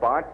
5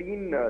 3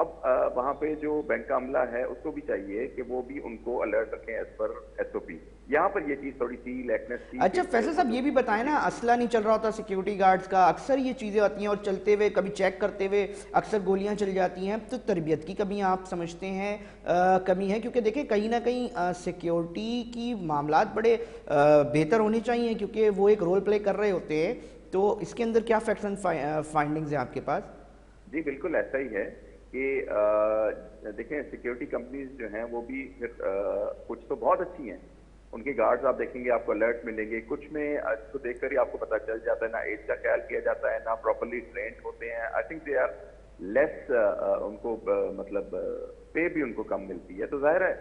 اب وہاں پہ جو بینک کا عملہ ہے اس کو بھی چاہیے کہ وہ بھی ان کو الرٹ رکھیں ایز پر SOP. یہاں پر یہ چیز تھوڑی سی لیکنیس تھی. اچھا فیصل صاحب یہ بھی بتائیں نا، اسلحہ نہیں چل رہا ہوتا سیکیورٹی گارڈز کا، اکثر یہ چیزیں ہوتی ہیں اور چلتے ہوئے کبھی چیک کرتے ہوئے اکثر گولیاں چل جاتی ہیں، تو تربیت کی کمی آپ سمجھتے ہیں کمی ہے؟ کیونکہ دیکھیں کہیں نہ کہیں سیکیورٹی کی معاملات بڑے بہتر ہونے چاہیے کیونکہ وہ ایک رول پلے کر رہے ہوتے ہیں، تو اس کے اندر کیا فیکٹس اینڈ فائنڈنگز ہیں آپ کے پاس؟ جی بالکل ایسا ہی ہے کہ دیکھیں سیکیورٹی کمپنیز جو ہیں وہ بھی پھر کچھ تو بہت اچھی ہیں، ان کے گارڈز آپ دیکھیں گے آپ کو الرٹ ملیں گے، کچھ میں اس کو دیکھ کر ہی آپ کو پتہ چل جاتا ہے نہ ایج کا خیال کیا جاتا ہے، نہ پراپرلی ٹرینڈ ہوتے ہیں. I think they are less, ان کو مطلب پے بھی ان کو کم ملتی ہے، تو ظاہر ہے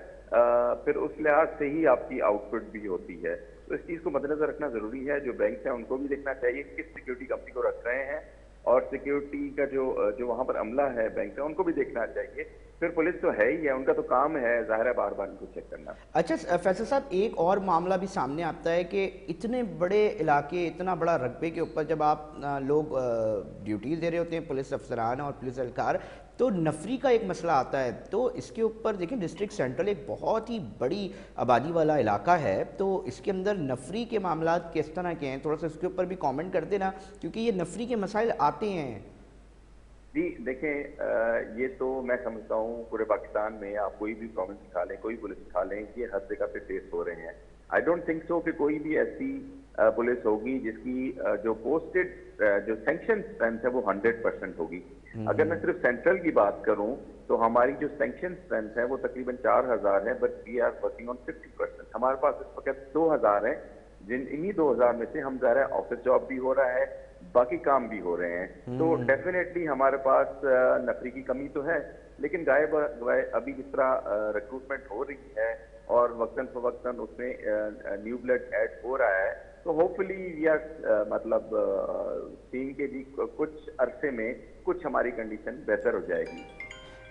پھر اس لحاظ سے ہی آپ کی آؤٹ پٹ بھی ہوتی ہے. تو اس چیز کو مد نظر رکھنا ضروری ہے. جو بینکس ہیں ان کو بھی دیکھنا چاہیے کس سیکیورٹی کمپنی کو رکھ رہے ہیں، اور سیکیورٹی کا جو وہاں پر عملہ ہے بینک کا ان کو بھی دیکھنا چاہیے. پھر پولیس تو ہے ہی ہے، ان کا تو کام ہے ظاہر ہے بار بار ان کو چیک کرنا. اچھا فیصل صاحب ایک اور معاملہ بھی سامنے آتا ہے کہ اتنے بڑے علاقے، اتنا بڑا رقبے کے اوپر جب آپ لوگ ڈیوٹیز دے رہے ہوتے ہیں، پولیس افسران اور پولیس اہلکار، تو نفری کا ایک مسئلہ آتا ہے. تو اس کے اوپر دیکھیں ڈسٹرکٹ سینٹرل ایک بہت ہی بڑی آبادی والا علاقہ ہے، تو اس کے اندر نفری کے معاملات کس طرح کے ہیں؟ تھوڑا سا اس کے اوپر بھی کامنٹ کر دینا کیونکہ یہ نفری کے مسائل آتے ہیں. جی دیکھیں یہ تو میں سمجھتا ہوں پورے پاکستان میں آپ کوئی بھی پروونس دکھا لیں، کوئی پولیس دکھا لیں، یہ ہر جگہ پہ فیس ہو رہے ہیں. آئی ڈونٹ تھنک سو کہ کوئی بھی ایسی پولیس ہوگی جس کی جو پوسٹڈ جو سینکشن اسٹرینتھ ہے وہ 100% ہوگی. اگر میں صرف سینٹرل کی بات کروں تو ہماری جو سینکشن اسٹرینتھ ہے وہ تقریباً 4000 ہے، but we are working on 50%. ہمارے پاس اس وقت 2000 ہیں، انہی 2000 میں سے ہم ظاہر ہے آفس جاب بھی ہو رہا ہے، باقی کام بھی ہو رہے ہیں. تو ڈیفینیٹلی ہمارے پاس نفری کی کمی تو ہے، لیکن گائے ابھی جس طرح ریکروٹمنٹ ہو رہی ہے اور وقتاً فوقتاً اس میں نیو بلڈ ایڈ ہو رہا ہے، تو ہوپ فلی وی آر مطلب سین کے جی کچھ عرصے میں کچھ ہماری کنڈیشن بہتر ہو جائے گی.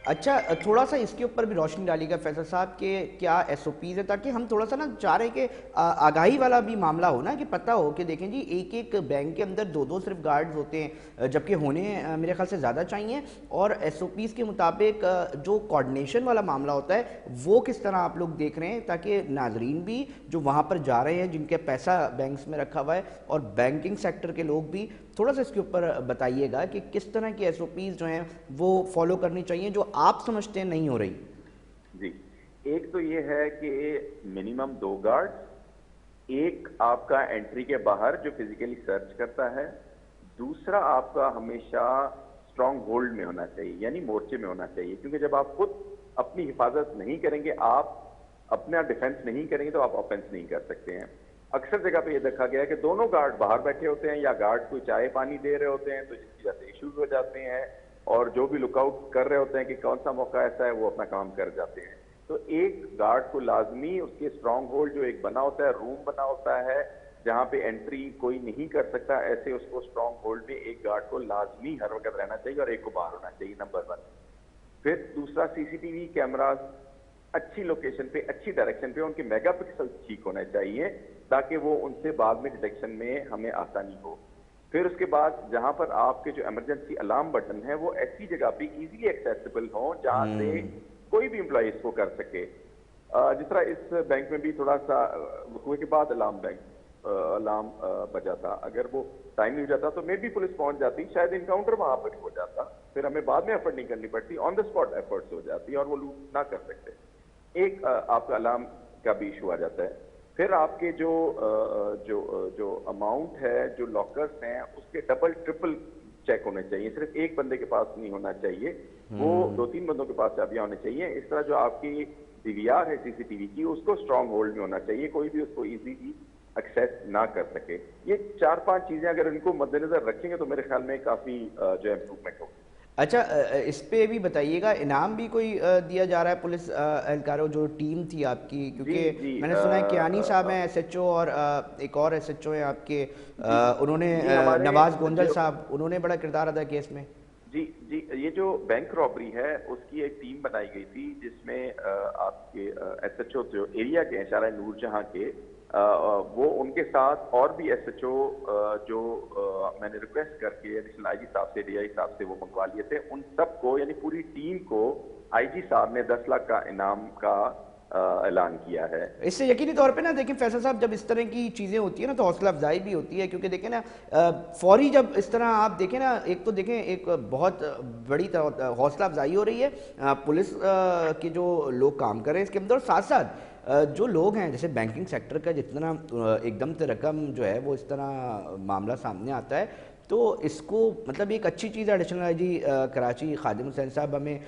اچھا تھوڑا سا اس کے اوپر بھی روشنی ڈالی گا فیصل صاحب کہ کیا SOPs ہے، تاکہ ہم تھوڑا سا نا چاہ رہے ہیں کہ آگاہی والا بھی معاملہ ہو نا، کہ پتہ ہو کہ دیکھیں جی ایک ایک بینک کے اندر دو صرف گارڈز ہوتے ہیں، جبکہ ہونے میرے خیال سے زیادہ چاہیے. اور SOPs کے مطابق جو کوارڈینیشن والا معاملہ ہوتا ہے وہ کس طرح آپ لوگ دیکھ رہے ہیں، تاکہ ناظرین بھی جو وہاں پر جا رہے ہیں جن کے پیسہ بینکس میں رکھا ہوا ہے اور بینکنگ سیکٹر کے لوگ بھی تھوڑا سا اس کے اوپر بتائیے گا کہ کس طرح کی SOPs جو ہیں وہ فالو کرنی چاہیے جو آپ سمجھتے ہیں نہیں ہو رہی. جی ایک تو یہ ہے کہ منیمم 2 گارڈ، ایک آپ کا انٹری کے باہر جو فزیکلی سرچ کرتا ہے، دوسرا آپ کا ہمیشہ اسٹرانگ ہولڈ میں ہونا چاہیے، یعنی مورچے میں ہونا چاہیے. کیونکہ جب آپ خود اپنی حفاظت نہیں کریں گے، آپ اپنا ڈیفنس نہیں کریں گے تو آپ آفینس نہیں کر سکتے ہیں. اکثر جگہ پہ یہ دیکھا گیا ہے کہ دونوں گارڈ باہر بیٹھے ہوتے ہیں یا گارڈ کوئی چائے پانی دے رہے ہوتے ہیں، تو جس کی وجہ سے ایشوز ہو جاتے ہیں، اور جو بھی لک آؤٹ کر رہے ہوتے ہیں کہ کون سا موقع ایسا ہے وہ اپنا کام کر جاتے ہیں. تو ایک گارڈ کو لازمی اس کے اسٹرانگ ہولڈ جو ایک بنا ہوتا ہے، روم بنا ہوتا ہے جہاں پہ انٹری کوئی نہیں کر سکتا، ایسے اس کو اسٹرانگ ہولڈ میں ایک گارڈ کو لازمی ہر وقت رہنا چاہیے اور ایک کو باہر ہونا چاہیے، نمبر 1. پھر دوسرا CCTV کیمراز اچھی لوکیشن پہ، اچھی ڈائریکشن پہ، ان کے میگا پکسل ٹھیک ہونے چاہیے تاکہ وہ ان سے بعد میں ڈیٹیکشن میں ہمیں آسانی ہو. پھر اس کے بعد جہاں پر آپ کے جو ایمرجنسی الارم بٹن ہے وہ ایسی جگہ پہ ایزیلی ایکسیسیبل ہوں جہاں سے کوئی بھی امپلائی اس کو کر سکے. جس طرح اس بینک میں بھی تھوڑا سا وقوع کے بعد الارم بجا تھا، اگر وہ ٹائم نہیں ہو جاتا تو میں بھی پولیس پہنچ جاتی، شاید انکاؤنٹر وہاں پر ہو جاتا، پھر ہمیں بعد میں ایفرٹ نہیں کرنی پڑتی، آن دا اسپاٹ ایفرٹس ہو جاتی اور وہ لوٹ نہ کر سکتے. ایک آپ کا الارم کا بھی ایشو آ جاتا ہے. پھر آپ کے جو اماؤنٹ ہے، جو لاکرز ہیں، اس کے ڈبل ٹرپل چیک ہونے چاہیے، صرف ایک بندے کے پاس نہیں ہونا چاہیے، وہ 2-3 بندوں کے پاس چابیاں ہونے چاہیے. اس طرح جو آپ کی DVR ہے CCTV کی، اس کو اسٹرانگ ہولڈ میں ہونا چاہیے، کوئی بھی اس کو ایزیلی ایکسیس نہ کر سکے. یہ 4-5 چیزیں اگر ان کو مد نظر رکھیں گے تو میرے خیال میں کافی جو امپروومنٹ ہوگی. اچھا اس پہ بھی بتائیے گا انعام بھی کوئی دیا جا رہا ہے پولیس اہلکاروں جو ٹیم تھی آپ کی، کیونکہ میں نے سنا ہے کیانی صاحب ہیں SHO اور ایک اور SHO ہیں آپ کے، انہوں نے نواز گونجل صاحب، انہوں نے بڑا کردار ادا کیا اس میں. جی یہ جو بینک رابری ہے اس کی ایک ٹیم بنائی گئی تھی جس میں آپ کے SHO جو ایریا کے ہیں شارع نور جہاں کے، وہ ان کے ساتھ اور بھی SHO جو میں نے ریکویسٹ کر کے ایڈیشنل IG صاحب سے DI صاحب سے وہ منگوا لیے تھے، ان سب کو یعنی پوری ٹیم کو IG صاحب نے 10 لاکھ کا انعام کا اعلان کیا ہے۔ اس سے یقینی طور پہ نا دیکھیں فیصل صاحب، جب اس طرح کی چیزیں ہوتی ہیں نا تو حوصلہ افزائی بھی ہوتی ہے، کیونکہ دیکھیں نا فوری جب اس طرح آپ دیکھیں نا، ایک تو دیکھیں ایک بہت بڑی حوصلہ افزائی ہو رہی ہے پولیس کے جو لوگ کام کر رہے ہیں اس کے اندر، اور ساتھ ساتھ جو لوگ ہیں جیسے بینکنگ سیکٹر کا جتنا ایک دم سے رقم جو ہے وہ اس طرح معاملہ سامنے آتا ہے، تو اس کو مطلب ایک اچھی چیز ہے۔ ایڈیشنل IG کراچی خادم حسین صاحب ہمیں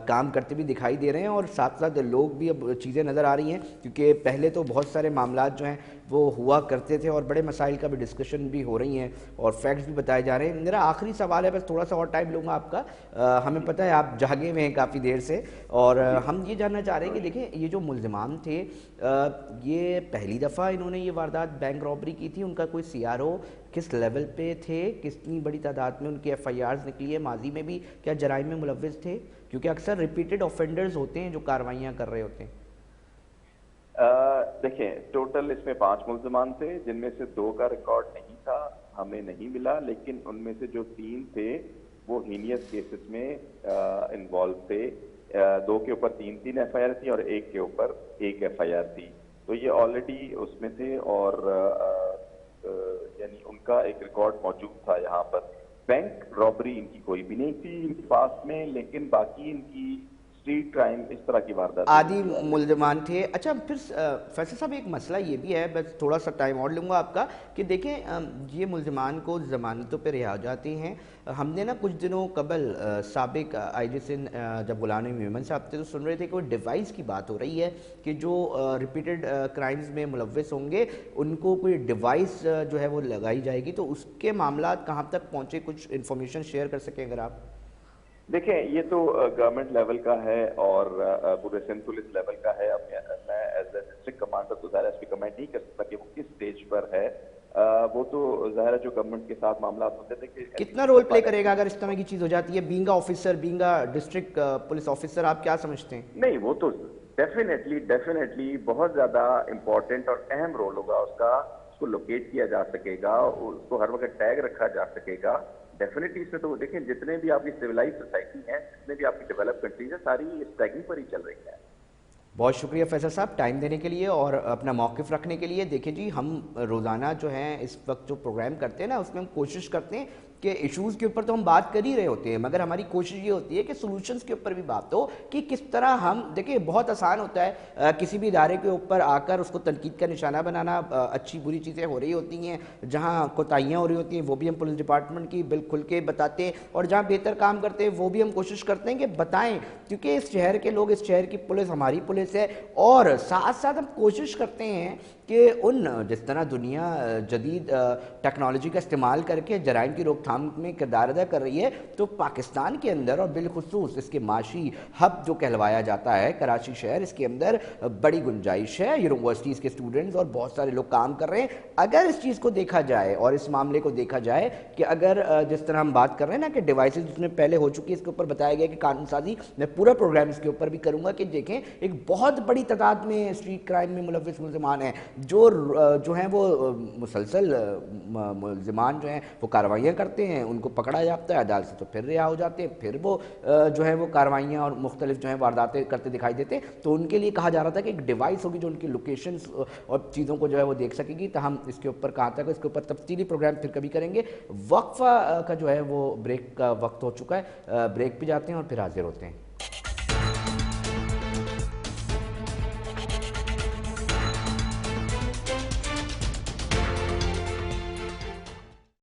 کام کرتے بھی دکھائی دے رہے ہیں، اور ساتھ ساتھ لوگ بھی اب چیزیں نظر آ رہی ہیں، کیونکہ پہلے تو بہت سارے معاملات جو ہیں وہ ہوا کرتے تھے اور بڑے مسائل کا بھی ڈسکشن بھی ہو رہی ہیں اور فیکٹس بھی بتائے جا رہے ہیں۔ میرا آخری سوال ہے، بس تھوڑا سا اور ٹائم لوں گا آپ کا، ہمیں پتہ ہے آپ جاگے ہوئے ہیں کافی دیر سے، اور ہم یہ جاننا چاہ رہے ہیں کہ دیکھیں یہ جو ملزمان تھے، یہ پہلی دفعہ انہوں نے یہ واردات بینک رابری کی تھی، ان کا کوئی CRO کس لیول پہ تھے، کتنی بڑی تعداد میں ان کی FIRs نکلی ہے، ماضی میں بھی کیا جرائم میں ملوث تھے، کیونکہ اکثر ریپیٹڈ آفینڈرز ہوتے ہیں جو کاروائیاں کر رہے ہوتے ہیں؟ دیکھیں ٹوٹل اس میں 5 ملزمان تھے، جن میں سے 2 کا ریکارڈ نہیں تھا، ہمیں نہیں ملا، لیکن ان میں سے جو 3 تھے وہ ہینیس کیسز میں انوالو تھے۔ 2 کے اوپر 3 FIR تھی اور 1 کے اوپر 1 FIR تھی، تو یہ آلریڈی اس میں تھے، اور یعنی ان کا ایک ریکارڈ موجود تھا یہاں پر۔ بینک رابری ان کی کوئی بھی نہیں تھی ان کے پاس میں، لیکن باقی ان کی اسٹریٹ کرائم اس طرح کی واردات عادی ملزمان تھے۔ اچھا پھر فیصل صاحب ایک مسئلہ یہ بھی ہے، بس تھوڑا سا ٹائم اور لوں گا آپ کا، کہ دیکھیں یہ ملزمان کو ضمانتوں پہ رہا جاتے ہیں۔ ہم نے نا کچھ دنوں قبل سابق IG سندھ جب غلام نبی میمن صاحب تھے تو سن رہے تھے کہ وہ ڈیوائس کی بات ہو رہی ہے کہ جو ریپیٹڈ کرائمز میں ملوث ہوں گے ان کو کوئی ڈیوائس جو ہے وہ لگائی جائے گی، تو اس کے معاملات کہاں تک پہنچے، کچھ انفارمیشن شیئر کر سکیں اگر آپ؟ دیکھیں یہ تو گورنمنٹ لیول کا ہے اور پورے سندھ پولیس لیول کا ہے۔ اب میں ایز اے ڈسٹرکٹ کمانڈر تو ظاہر اس پہ کمنٹ نہیں کر سکتا کہ وہ کس سٹیج پر ہے، وہ تو ظاہر ہے جو گورنمنٹ کے ساتھ معاملات ہوتے تھے کہ کتنا رول پلے کرے گا اگر اس طرح کی چیز ہو جاتی ہے، being officer, being district police officer, آپ کیا سمجھتے ہیں؟ نہیں وہ تو ڈیفینیٹلی بہت زیادہ امپورٹنٹ اور اہم رول ہوگا اس کا، اس کو لوکیٹ کیا جا سکے گا، اس کو ہر وقت ٹیگ رکھا جا سکے گا۔ ڈیفینیٹلی اس میں تو دیکھیں جتنے بھی آپ کی سویلائز سوسائٹی ہیں، جتنے بھی آپ کی ڈیولپ کنٹریز ہیں، ساری اس ٹیگنگ پر ہی چل رہی ہیں۔ بہت شکریہ فیصل صاحب ٹائم دینے کے لیے اور اپنا موقف رکھنے کے لیے۔ دیکھیں جی، ہم روزانہ جو ہیں اس وقت جو پروگرام کرتے ہیں نا اس میں ہم کوشش کرتے ہیں کہ ایشوز کے اوپر تو ہم بات کر ہی رہے ہوتے ہیں، مگر ہماری کوشش یہ ہوتی ہے کہ سولوشنز کے اوپر بھی بات ہو، کہ کس طرح ہم دیکھیں بہت آسان ہوتا ہے کسی بھی ادارے کے اوپر آ کر اس کو تنقید کا نشانہ بنانا، اچھی بری چیزیں ہو رہی ہوتی ہیں، جہاں کوتاہیاں ہو رہی ہوتی ہیں وہ بھی ہم پولیس ڈپارٹمنٹ کی بالکل کھل کے بتاتے ہیں، اور جہاں بہتر کام کرتے ہیں وہ بھی ہم کوشش کرتے ہیں کہ بتائیں، کیونکہ اس شہر کے لوگ، اس شہر کی پولیس ہماری پولیس ہے، اور ساتھ ساتھ ہم کوشش کرتے ہیں کہ ان جس طرح دنیا جدید ٹیکنالوجی کا استعمال کر کے جرائم کی روک تھام میں کردار ادا کر رہی ہے، تو پاکستان کے اندر اور بالخصوص اس کے معاشی ہب جو کہلوایا جاتا ہے کراچی شہر، اس کے اندر بڑی گنجائش ہے، یونیورسٹیز کے اسٹوڈنٹس اور بہت سارے لوگ کام کر رہے ہیں۔ اگر اس چیز کو دیکھا جائے اور اس معاملے کو دیکھا جائے کہ اگر جس طرح ہم بات کر رہے ہیں نا کہ ڈیوائسز جس میں پہلے ہو چکی ہے، اس کے اوپر بتایا گیا کہ قانون سازی، میں پورا پروگرام اس کے اوپر بھی کروں گا کہ دیکھیں ایک بہت بڑی تعداد میں اسٹریٹ کرائم میں ملوث ملزمان ہیں جو ہیں وہ مسلسل ملزمان جو ہیں وہ کارروائیاں کرتے ہیں، ان کو پکڑا جاتا ہے عدالت سے تو پھر رہا ہو جاتے ہیں، پھر وہ جو ہے وہ کارروائیاں اور مختلف جو ہیں وارداتیں کرتے دکھائی دیتے ہیں۔ تو ان کے لیے کہا جا رہا تھا کہ ایک ڈیوائس ہوگی جو ان کی لوکیشنز اور چیزوں کو جو ہے وہ دیکھ سکے گی، تاہم اس کے اوپر کہاں تک، اس کے اوپر تفصیلی پروگرام پھر کبھی کریں گے۔ وقفہ کا جو ہے وہ بریک کا وقت ہو چکا ہے، بریک پہ جاتے ہیں اور پھر حاضر ہوتے ہیں۔